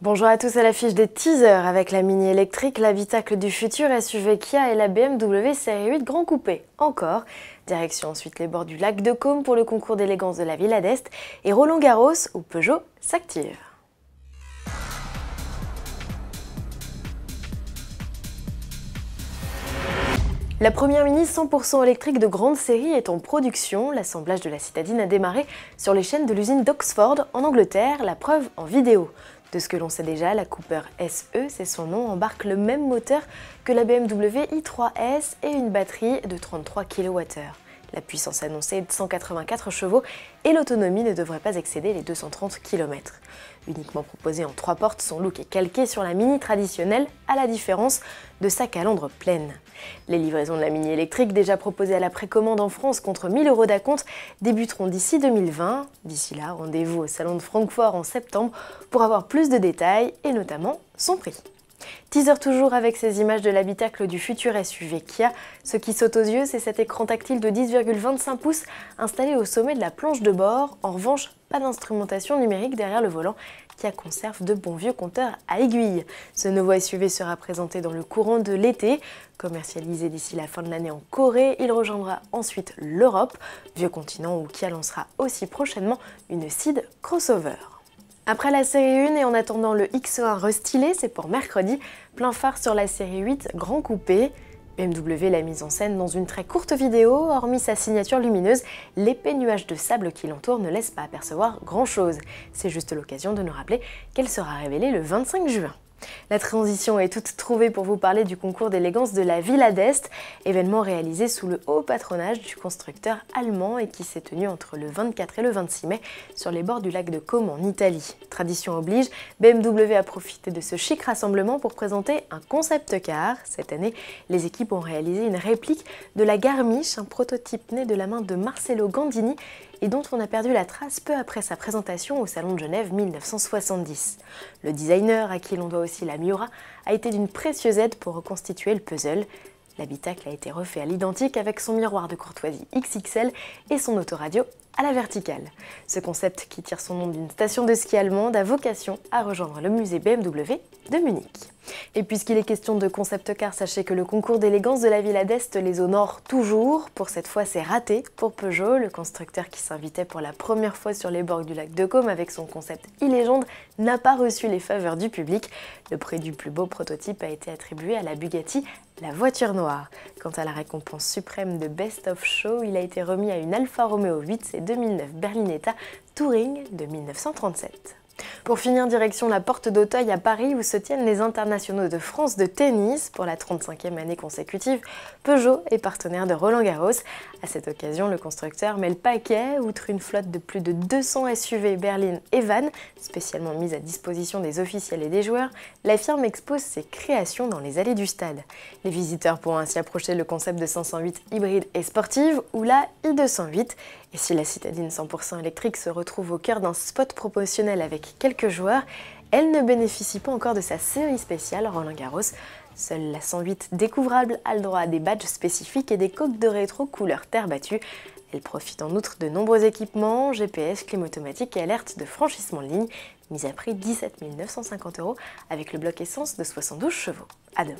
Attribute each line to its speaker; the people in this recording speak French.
Speaker 1: Bonjour à tous, à l'affiche des teasers avec la Mini électrique, l'habitacle du futur SUV Kia et la BMW série 8 Grand Coupé. Encore, direction ensuite les bords du lac de Caume pour le concours d'élégance de la Villa d'Est et Roland-Garros où Peugeot s'active. La première Mini 100% électrique de grande série est en production. L'assemblage de la citadine a démarré sur les chaînes de l'usine d'Oxford en Angleterre, la preuve en vidéo. De ce que l'on sait déjà, la Cooper SE, c'est son nom, embarque le même moteur que la BMW i3S et une batterie de 33 kWh. La puissance annoncée est de 184 chevaux et l'autonomie ne devrait pas excéder les 230 km. Uniquement proposée en 3 portes, son look est calqué sur la Mini traditionnelle, à la différence de sa calandre pleine. Les livraisons de la Mini électrique, déjà proposées à la précommande en France contre 1000 € d'acompte, débuteront d'ici 2020. D'ici là, rendez-vous au salon de Francfort en septembre pour avoir plus de détails et notamment son prix. Teaser toujours avec ces images de l'habitacle du futur SUV Kia. Ce qui saute aux yeux, c'est cet écran tactile de 10,25 pouces installé au sommet de la planche de bord. En revanche, pas d'instrumentation numérique derrière le volant. Kia conserve de bons vieux compteurs à aiguilles. Ce nouveau SUV sera présenté dans le courant de l'été. Commercialisé d'ici la fin de l'année en Corée, il rejoindra ensuite l'Europe, vieux continent où Kia lancera aussi prochainement une Ceed crossover. Après la série 1 et en attendant le X1 restylé, c'est pour mercredi, plein phare sur la série 8 Grand Coupé. BMW l'a mise en scène dans une très courte vidéo, hormis sa signature lumineuse, l'épais nuage de sable qui l'entoure ne laisse pas apercevoir grand chose. C'est juste l'occasion de nous rappeler qu'elle sera révélée le 25 juin. La transition est toute trouvée pour vous parler du concours d'élégance de la Villa d'Est, événement réalisé sous le haut patronage du constructeur allemand et qui s'est tenu entre le 24 et le 26 mai sur les bords du lac de Caume en Italie. Tradition oblige, BMW a profité de ce chic rassemblement pour présenter un concept car. Cette année, les équipes ont réalisé une réplique de la Garmisch, un prototype né de la main de Marcello Gandini et dont on a perdu la trace peu après sa présentation au Salon de Genève 1970. Le designer, à qui l'on doit aussi la Miura, a été d'une précieuse aide pour reconstituer le puzzle. L'habitacle a été refait à l'identique avec son miroir de courtoisie XXL et son autoradio à la verticale. Ce concept, qui tire son nom d'une station de ski allemande, a vocation à rejoindre le musée BMW de Munich. Et puisqu'il est question de concept car, sachez que le concours d'élégance de la Villa d'Est les honore toujours. Pour cette fois, c'est raté pour Peugeot. Le constructeur qui s'invitait pour la première fois sur les bords du lac de Caume avec son concept e-légende n'a pas reçu les faveurs du public. Le prix du plus beau prototype a été attribué à la Bugatti, la voiture noire. Quant à la récompense suprême de Best of Show, il a été remis à une Alfa Romeo 8 et 2009 Berlinetta Touring de 1937. Pour finir, direction la Porte d'Auteuil à Paris où se tiennent les internationaux de France de tennis. Pour la 35e année consécutive, Peugeot est partenaire de Roland-Garros. À cette occasion, le constructeur met le paquet. Outre une flotte de plus de 200 SUV berline et van, spécialement mise à disposition des officiels et des joueurs, la firme expose ses créations dans les allées du stade. Les visiteurs pourront ainsi approcher le concept de 508 hybride et sportive ou la i208. Et si la citadine 100% électrique se retrouve au cœur d'un spot promotionnel avec quelques joueurs, elle ne bénéficie pas encore de sa série spéciale Roland-Garros. Seule la 108 découvrable a le droit à des badges spécifiques et des coques de rétro couleur terre battue. Elle profite en outre de nombreux équipements, GPS, clim automatique et alerte de franchissement de ligne, mise à prix 17 950 € avec le bloc essence de 72 chevaux. À demain.